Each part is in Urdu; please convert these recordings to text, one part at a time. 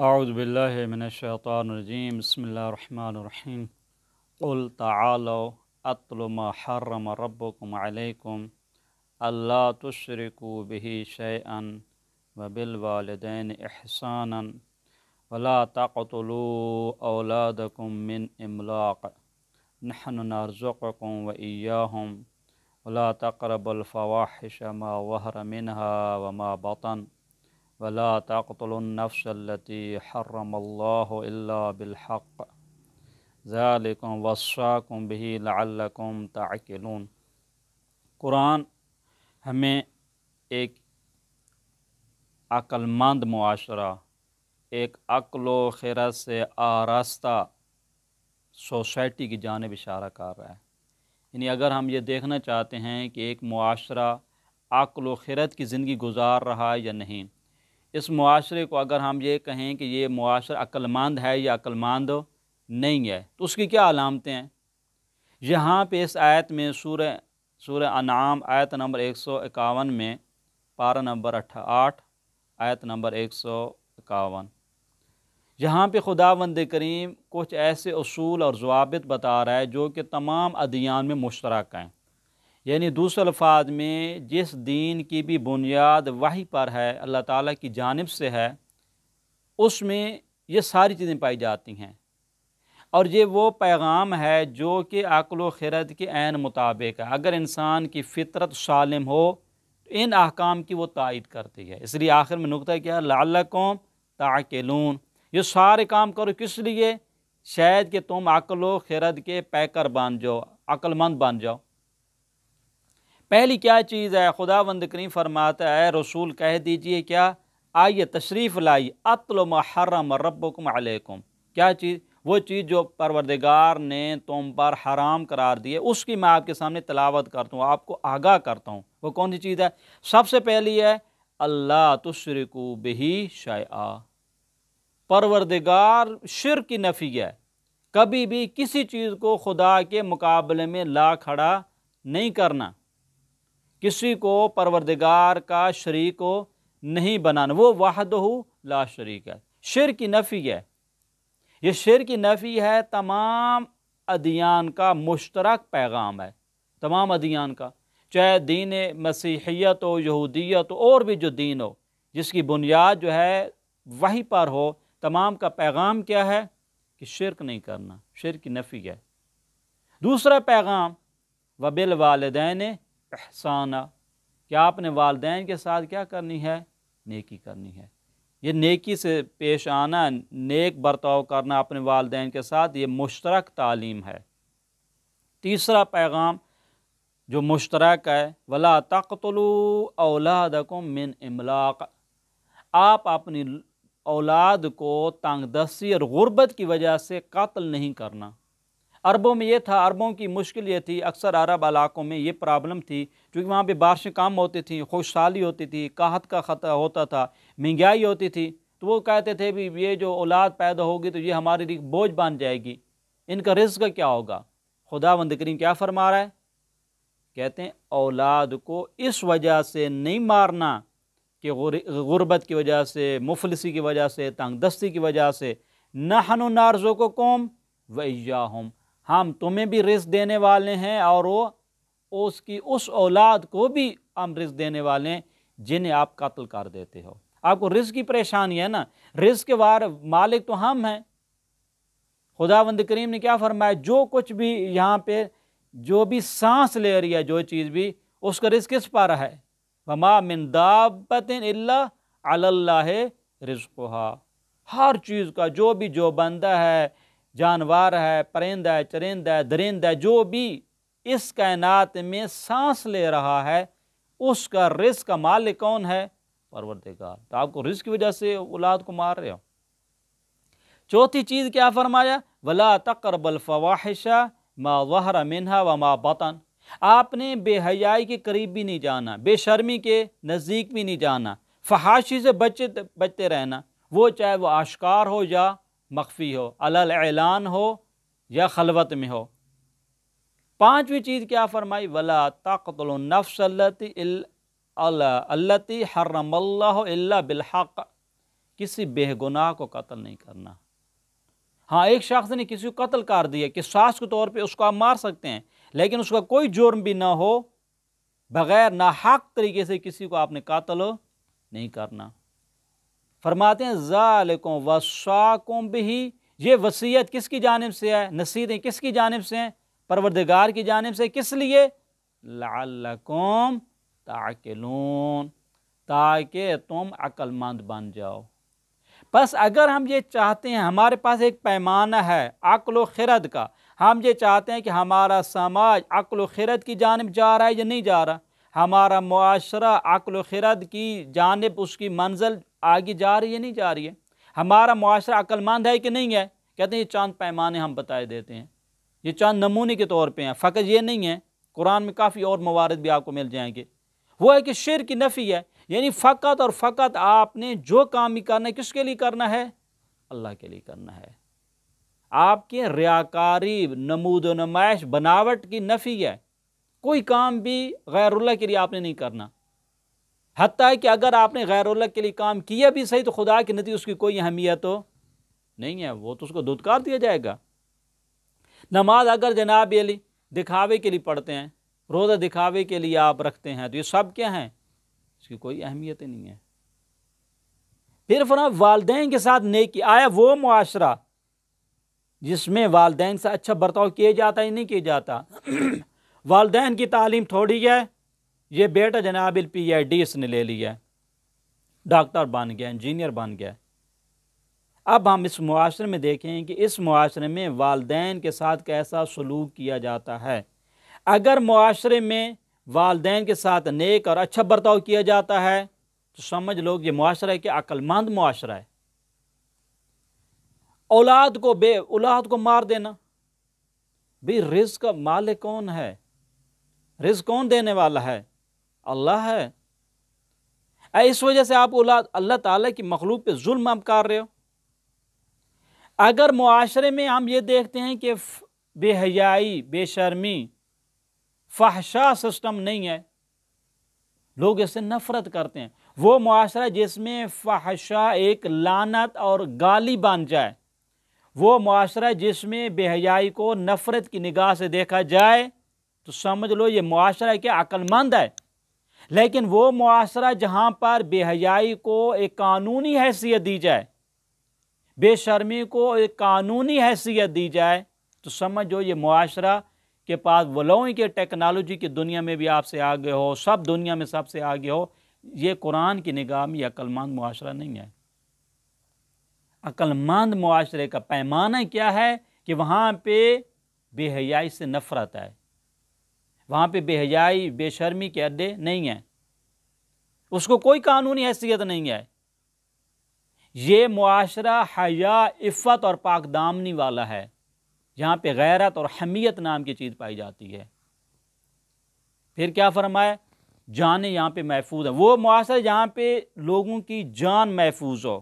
اعوذ باللہ من الشیطان الرجیم بسم اللہ الرحمن الرحیم قل تعالوا اتل ما حرم ربکم علیکم اللہ تشرکوا بہ شیئا وبالوالدین احسانا ولا تقتلوا اولادکم من املاق نحن نرزقکم وإیاہم ولا تقربوا الفواحش ما ظہر منها وما بطن ولا تقتلوا النفس التي حرم الله إلا بالحق ذلكم وصاكم به لعلكم تعقلون۔ قرآن ہمیں ایک عقل مند معاشرہ، ایک عقل و خرد سے آراستہ سوسائٹی کی جانب اشارہ کر رہا ہے۔ یعنی اگر ہم یہ دیکھنا چاہتے ہیں کہ ایک معاشرہ عقل و خرد کی زندگی گزار رہا ہے یا نہیں، اس معاشرے کو اگر ہم یہ کہیں کہ یہ معاشرہ عقل مند ہے یا عقل مند نہیں ہے تو اس کی کیا علامتیں ہیں؟ یہاں پہ اس آیت میں سورہ انعام آیت نمبر 151 میں پارہ نمبر 8 آیت نمبر 151، یہاں پہ خداوند کریم کچھ ایسے اصول اور ضوابط بتا رہا ہے جو کہ تمام ادیان میں مشترک ہیں۔ یعنی دوسرے الفاظ میں جس دین کی بھی بنیاد وحی پر ہے، اللہ تعالیٰ کی جانب سے ہے، اس میں یہ ساری چیزیں پائی جاتی ہیں، اور یہ وہ پیغام ہے جو کہ عقل و خرد کے عین مطابق ہے۔ اگر انسان کی فطرت سالم ہو تو ان احکام کی وہ تائید کرتی ہے۔ اس لیے آخر میں نقطہ کیا ہے؟ لعلکم تعقلون۔ یہ سارے کام کرو کس لیے؟ شاید کہ تم عقل و خرد کے پیکر بن جاؤ، عقل مند بن جاؤ۔ پہلی کیا چیز ہے؟ خداوند کریم فرماتا ہے اے رسول کہہ دیجئے، کیا آئیے تشریف لائی، اتل ما حرم ربکم علیکم۔ کیا چیز؟ وہ چیز جو پروردگار نے تم پر حرام قرار دی ہے، اس کی میں آپ کے سامنے تلاوت کرتا ہوں، آپ کو آگاہ کرتا ہوں۔ وہ کون سی چیز ہے؟ سب سے پہلی ہے اللہ تشرکوا بہ شیئا۔ پروردگار شرک کی نفی ہے، کبھی بھی کسی چیز کو خدا کے مقابلے میں لا کھڑا نہیں کرنا، کسی کو پروردگار کا شریک کو نہیں بنانا، وہ وحدہ لا شریک ہے۔ شرک کی نفی ہے، یہ شرک کی نفی ہے، تمام ادیان کا مشترک پیغام ہے، تمام ادیان کا، چاہے دین مسیحیت ہو، یہودیت ہو، اور بھی جو دین ہو، جس کی بنیاد جو ہے وحی پر ہو، تمام کا پیغام کیا ہے؟ کہ شرک نہیں کرنا، شرک کی نفی ہے۔ دوسرا پیغام وبالوالدین احسانہ، کہ آپ نے والدین کے ساتھ کیا کرنی ہے؟ نیکی کرنی ہے۔ یہ نیکی سے پیش آنا، نیک برتاؤ کرنا اپنے والدین کے ساتھ، یہ مشترک تعلیم ہے۔ تیسرا پیغام جو مشترک ہے ولا تقتلوا اولادکم من املاق، آپ اپنی اولاد کو تنگ دستی اور غربت کی وجہ سے قتل نہیں کرنا۔ عربوں میں یہ تھا، عربوں کی مشکل یہ تھی، اکثر عرب علاقوں میں یہ پرابلم تھی، کیونکہ وہاں پہ بارشیں کم ہوتی تھیں، خوشحالی ہوتی تھی، قحط کا خطرہ ہوتا تھا، مہنگائی ہوتی تھی، تو وہ کہتے تھے بھی یہ جو اولاد پیدا ہوگی تو یہ ہمارے لیے بوجھ بن جائے گی، ان کا رزق کیا ہوگا؟ خداوند کریم کیا فرما رہا ہے؟ کہتے ہیں اولاد کو اس وجہ سے نہیں مارنا کہ غربت کی وجہ سے، مفلسی کی وجہ سے، تنگ دستی کی وجہ سے، نحن نرزقکم وإیاہم، ہم تمہیں بھی رزق دینے والے ہیں اور اس اولاد کو بھی ہم رزق دینے والے ہیں جنہیں آپ قتل کر دیتے ہو۔ آپ کو رزق کی پریشانی ہے نا، رزق کے مالک تو ہم ہیں۔ خداوند کریم نے کیا فرمایا؟ جو کچھ بھی یہاں پہ جو بھی سانس لے رہی ہے، جو چیز بھی، اس کا رزق کس پر ہے؟ وما من دابۃ الا علی اللہ رزقها، ہر چیز کا جو بندہ ہے، جانور ہے، پرندہ ہے، چرندہ ہے، درندہ ہے، جو بھی اس کائنات میں سانس لے رہا ہے، اس کا رزق کا مالک کون ہے؟ پروردگار۔ تو آپ کو رزق کی وجہ سے اولاد کو مار رہے ہو۔ چوتھی چیز کیا فرمایا؟ ولا تقربوا الفواحش ما ظہر منها وما بطن، آپ نے بے حیائی کے قریب بھی نہیں جانا، بے شرمی کے نزدیک بھی نہیں جانا، فحاشی سے بچتے رہنا، وہ چاہے وہ آشکار ہو یا مخفی ہو، علل اعلان ہو یا خلوت میں ہو۔ پانچویں چیز کیا فرمائی؟ ولا تقتلوا النفس التي حرم اللہ الا بالحق، کسی بے گناہ کو قتل نہیں کرنا۔ ہاں، ایک شخص نے کسی کو قتل کر دیا، قصاص کے طور پہ اس کو آپ مار سکتے ہیں، لیکن اس کا کوئی جرم بھی نہ ہو، بغیر ناحق طریقے سے کسی کو آپ نے قتل نہیں کرنا۔ فرماتے ہیں ذالکم وصاکم بہ، یہ وصیت کس کی جانب سے ہے، نصیحتیں کس کی جانب سے ہیں؟ پروردگار کی جانب سے۔ کس لیے؟ لعلکم تعقلون، تاکہ تم عقل مند بن جاؤ۔ بس اگر ہم یہ چاہتے ہیں، ہمارے پاس ایک پیمانہ ہے عقل و خرد کا، ہم یہ چاہتے ہیں کہ ہمارا سماج عقل و خرد کی جانب جا رہا ہے یا نہیں جا رہا، ہمارا معاشرہ عقل و خرد کی جانب اس کی منزل آگے جا رہی ہے یا نہیں جا رہی ہے، ہمارا معاشرہ عقل مند ہے کہ نہیں ہے، کہتے ہیں یہ چاند پیمانے ہم بتائے دیتے ہیں، یہ چاند نمونے کے طور پہ ہیں، فقط یہ نہیں ہے، قرآن میں کافی اور موارد بھی آپ کو مل جائیں گے۔ وہ ہے کہ شرک کی نفی ہے، یعنی فقط اور فقط آپ نے جو کام بھی کرنا ہے کس کے لیے کرنا ہے؟ اللہ کے لیے کرنا ہے۔ آپ کے ریاکاری، نمود و نمائش، بناوٹ کی نفی ہے، کوئی کام بھی غیر اللہ کے لیے آپ نے نہیں کرنا، حتیٰ کہ اگر آپ نے غیر اللہ کے لیے کام کیا بھی صحیح تو خدا کے نزدیک اس کی کوئی اہمیت تو نہیں ہے، وہ تو اس کو دھتکار دیا جائے گا۔ نماز اگر جناب علی دکھاوے کے لیے پڑھتے ہیں، روزہ دکھاوے کے لیے آپ رکھتے ہیں، تو یہ سب کیا ہیں؟ اس کی کوئی اہمیت ہی نہیں ہے۔ پھر فرمایا والدین کے ساتھ نیکی، آیا وہ معاشرہ جس میں والدین سے اچھا برتاؤ کیا جاتا ہے یا نہیں کیا جاتا؟ والدین کی تعلیم تھوڑی ہے، یہ بیٹا جناب PhD اس نے لے لیا، ڈاکٹر بن گیا، انجینئر بن گیا۔ اب ہم اس معاشرے میں دیکھیں کہ اس معاشرے میں والدین کے ساتھ کیسا سلوک کیا جاتا ہے۔ اگر معاشرے میں والدین کے ساتھ نیک اور اچھا برتاؤ کیا جاتا ہے تو سمجھ لو یہ معاشرہ ہے کہ عقل مند معاشرہ ہے۔ اولاد کو مار دینا، بھی رزق کا مالک کون ہے؟ رزق کون دینے والا ہے؟ اللہ ہے۔ اس وجہ سے آپ اللہ تعالیٰ کی مخلوق پہ ظلم آپ کر رہے ہو۔ اگر معاشرے میں ہم یہ دیکھتے ہیں کہ بے حیائی، بے شرمی، فحشا سسٹم نہیں ہے، لوگ اس سے نفرت کرتے ہیں، وہ معاشرہ جس میں فحشا ایک لعنت اور گالی بن جائے، وہ معاشرہ جس میں بے حیائی کو نفرت کی نگاہ سے دیکھا جائے تو سمجھ لو یہ معاشرہ کہ عقل مند ہے۔ لیکن وہ معاشرہ جہاں پر بے حیائی کو ایک قانونی حیثیت دی جائے، بے شرمی کو ایک قانونی حیثیت دی جائے تو سمجھو یہ معاشرہ کے پاس ولوئیں کہ ٹیکنالوجی کی دنیا میں بھی آپ سے آگے ہو، سب دنیا میں سب سے آگے ہو، یہ قرآن کی نگاہ میں عقل مند معاشرہ نہیں ہے۔ عقل مند معاشرے کا پیمانہ کیا ہے کہ وہاں پہ بے حیائی سے نفرت ہے، وہاں پہ بے حیائی، بے شرمی کے اڈے نہیں ہیں، اس کو کوئی قانونی حیثیت نہیں ہے۔ یہ معاشرہ حیا، عفت اور پاک دامنی والا ہے، جہاں پہ غیرت اور حمیت نام کی چیز پائی جاتی ہے۔ پھر کیا فرمایا؟ جانیں یہاں پہ محفوظ ہے، وہ معاشرہ جہاں پہ لوگوں کی جان محفوظ ہو،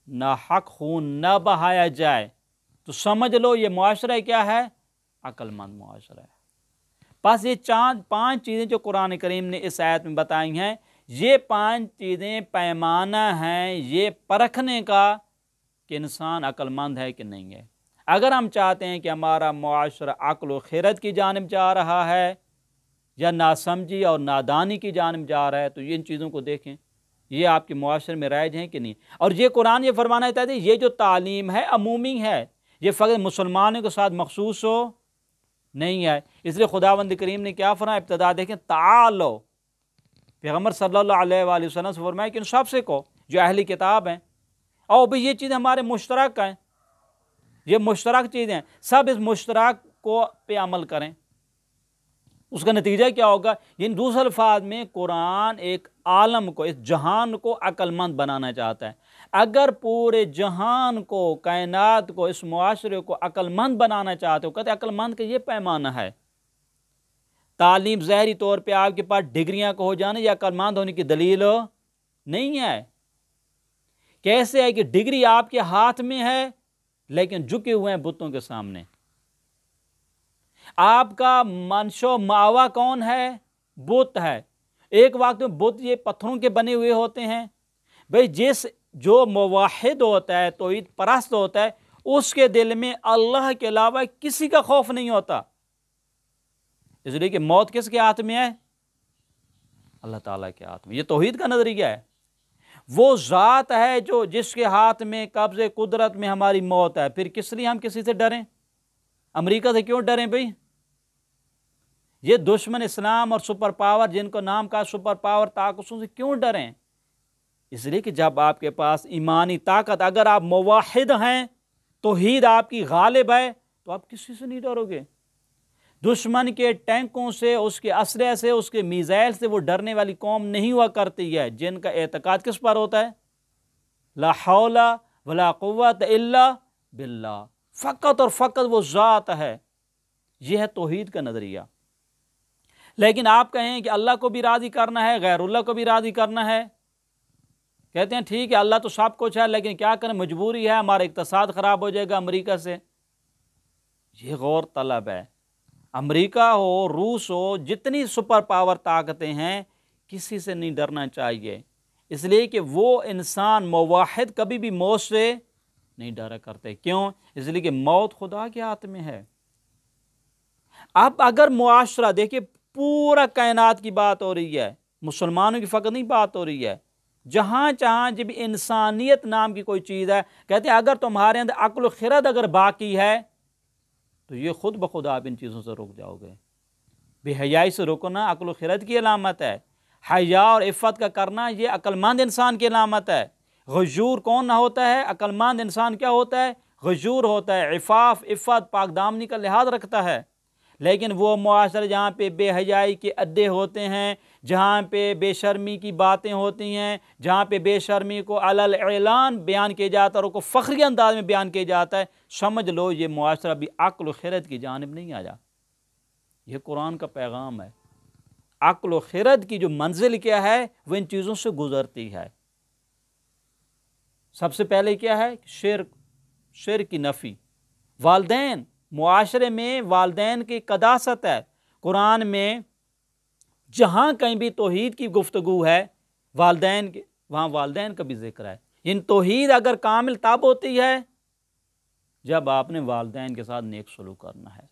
نہ حق خون نہ بہایا جائے، تو سمجھ لو یہ معاشرہ کیا ہے؟ عقل مند معاشرہ ہے۔ بس یہ 5 چیزیں جو قرآن کریم نے اس آیت میں بتائی ہیں، یہ 5 چیزیں پیمانہ ہیں یہ پرکھنے کا کہ انسان عقل مند ہے کہ نہیں ہے۔ اگر ہم چاہتے ہیں کہ ہمارا معاشرہ عقل و خیرت کی جانب جا رہا ہے یا ناسمجھی اور نادانی کی جانب جا رہا ہے تو ان چیزوں کو دیکھیں، یہ آپ کے معاشرے میں رائج ہیں کہ نہیں۔ اور یہ قرآن یہ فرمانا چاہتے ہیں یہ جو تعلیم ہے عمومی ہے، یہ فقط مسلمانوں کے ساتھ مخصوص ہو نہیں ہے۔ اس لیے خداوند کریم نے کیا فرمایا؟ ابتدا دیکھیں، تعالو، پیغمبر صلی اللہ علیہ وآلہ وسلم سے فرمایا کہ ان سب سے کہو جو اہلی کتاب ہیں، اور بھی یہ چیزیں ہمارے مشترک ہیں، یہ مشترک چیزیں ہیں، سب اس مشترک کو پہ عمل کریں۔ اس کا نتیجہ کیا ہوگا؟ ان دوسرے الفاظ میں قرآن ایک عالم کو، اس جہان کو عقل مند بنانا چاہتا ہے۔ اگر پورے جہان کو، کائنات کو، اس معاشرے کو عقل مند بنانا چاہتے ہو، کہتے ہیں عقل مند کا یہ پیمانہ ہے۔ تعلیم ظاہری طور پہ آپ کے پاس ڈگریاں کو ہو جانا یہ عقل مند ہونے کی دلیل نہیں ہے۔ کیسے ہے کہ ڈگری آپ کے ہاتھ میں ہے لیکن جھکے ہوئے ہیں بتوں کے سامنے۔ آپ کا منشو ماوا کون ہے؟ بت ہے۔ ایک وقت میں بت یہ پتھروں کے بنے ہوئے ہوتے ہیں، بھئی جو موحد ہوتا ہے، توحید پرست ہوتا ہے، اس کے دل میں اللہ کے علاوہ کسی کا خوف نہیں ہوتا، اس لیے کہ موت کس کے ہاتھ میں ہے؟ اللہ تعالیٰ کے ہاتھ میں۔ یہ توحید کا نظریہ ہے۔ وہ ذات ہے جس کے ہاتھ میں قبض قدرت میں ہماری موت ہے، پھر کس لیے ہم کسی سے ڈریں؟ امریکہ سے کیوں ڈریں بھئی؟ یہ دشمن اسلام اور سپر پاور، جن کو نام کا سپر پاور طاقتوں سے کیوں ڈریں؟ اس لیے کہ جب آپ کے پاس ایمانی طاقت، اگر آپ موحد ہیں، توحید آپ کی غالب ہے، تو آپ کسی سے نہیں ڈرو گے۔ دشمن کے ٹینکوں سے، اس کے اسلحے سے، اس کے میزائل سے وہ ڈرنے والی قوم نہیں ہوا کرتی ہے، جن کا اعتقاد کس پر ہوتا ہے؟ لا حول ولا قوت الا باللہ، فقط اور فقط وہ ذات ہے۔ یہ ہے توحید کا نظریہ۔ لیکن آپ کہیں کہ اللہ کو بھی راضی کرنا ہے، غیر اللہ کو بھی راضی کرنا ہے، کہتے ہیں ٹھیک ہے اللہ تو سب کچھ ہے، لیکن کیا کریں، مجبوری ہے، ہمارا اقتصاد خراب ہو جائے گا امریکہ سے۔ یہ غور طلب ہے۔ امریکہ ہو، روس ہو، جتنی سپر پاور طاقتیں ہیں، کسی سے نہیں ڈرنا چاہیے، اس لیے کہ وہ انسان موحد کبھی بھی موت سے نہیں ڈرا کرتے۔ کیوں؟ اس لیے کہ موت خدا کے ہاتھ میں ہے۔ اب اگر معاشرہ، دیکھیں پورا کائنات کی بات ہو رہی ہے، مسلمانوں کی فقط نہیں بات ہو رہی ہے، جہاں جہاں جب انسانیت نام کی کوئی چیز ہے، کہتے ہیں اگر تمہارے اندر عقل و خرد اگر باقی ہے تو یہ خود بخود آپ ان چیزوں سے رک جاؤ گے۔ بے حیائی سے رکنا عقل و خرد کی علامت ہے۔ حیا اور عفت کا کرنا یہ عقل مند انسان کی علامت ہے۔ غیور کون نہ ہوتا ہے؟ عقل مند انسان کیا ہوتا ہے؟ غیور ہوتا ہے، عفاف، عفت، پاک دامنی کا لحاظ رکھتا ہے۔ لیکن وہ معاشرے جہاں پہ بے حیائی کے اڈے ہوتے ہیں، جہاں پہ بے شرمی کی باتیں ہوتی ہیں، جہاں پہ بے شرمی کو علل اعلان بیان کیا جاتا ہے اور کو فخری انداز میں بیان کیا جاتا ہے، سمجھ لو یہ معاشرہ بھی عقل و خرد کی جانب نہیں آیا۔ یہ قرآن کا پیغام ہے۔ عقل و خرد کی جو منزل کیا ہے، وہ ان چیزوں سے گزرتی ہے۔ سب سے پہلے کیا ہے؟ شرک کی نفی۔ والدین، معاشرے میں والدین کی قداست ہے۔ قرآن میں جہاں کہیں بھی توحید کی گفتگو ہے، والدین کی، وہاں والدین کا بھی ذکر ہے۔ ان توحید اگر کامل تب ہوتی ہے جب آپ نے والدین کے ساتھ نیک سلوک کرنا ہے۔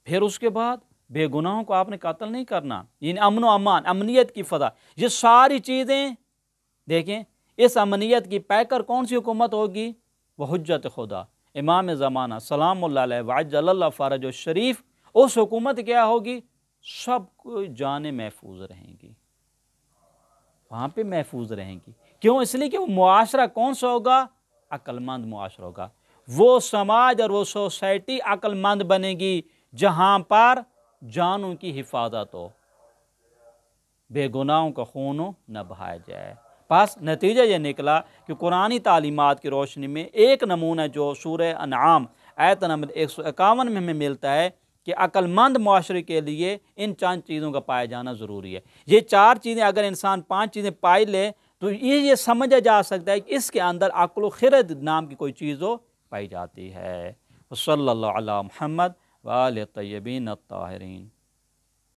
پھر اس کے بعد بے گناہوں کو آپ نے قتل نہیں کرنا، یعنی امن و امان، امنیت کی فضا، یہ ساری چیزیں دیکھیں۔ اس امنیت کی پیکر کون سی حکومت ہوگی؟ وہ حجت خدا، امام زمانہ سلام اللہ علیہ وعجل اللہ فرج الشریف۔ اس حکومت کیا ہوگی؟ سب کو جانیں محفوظ رہیں گی، وہاں پہ محفوظ رہیں گی۔ کیوں؟ اس لیے کہ وہ معاشرہ کون سا ہوگا؟ عقل مند معاشرہ ہوگا۔ وہ سماج اور وہ سوسائٹی عقل مند بنے گی جہاں پر جانوں کی حفاظت ہو، بے گناہوں کا خون نہ بہایا جائے۔ بس نتیجہ یہ نکلا کہ قرآنی تعلیمات کی روشنی میں ایک نمونہ جو سورہ انعام آیت نمبر 151 میں ہمیں ملتا ہے کہ عقل مند معاشرے کے لیے ان 4 چیزوں کا پایا جانا ضروری ہے۔ یہ 4 چیزیں اگر انسان 5 چیزیں پائی لے تو یہ سمجھا جا سکتا ہے کہ اس کے اندر عقل و خرد نام کی کوئی چیز پائی جاتی ہے۔ صلی اللہ علی محمد وآلہ الطیبین الطاہرین۔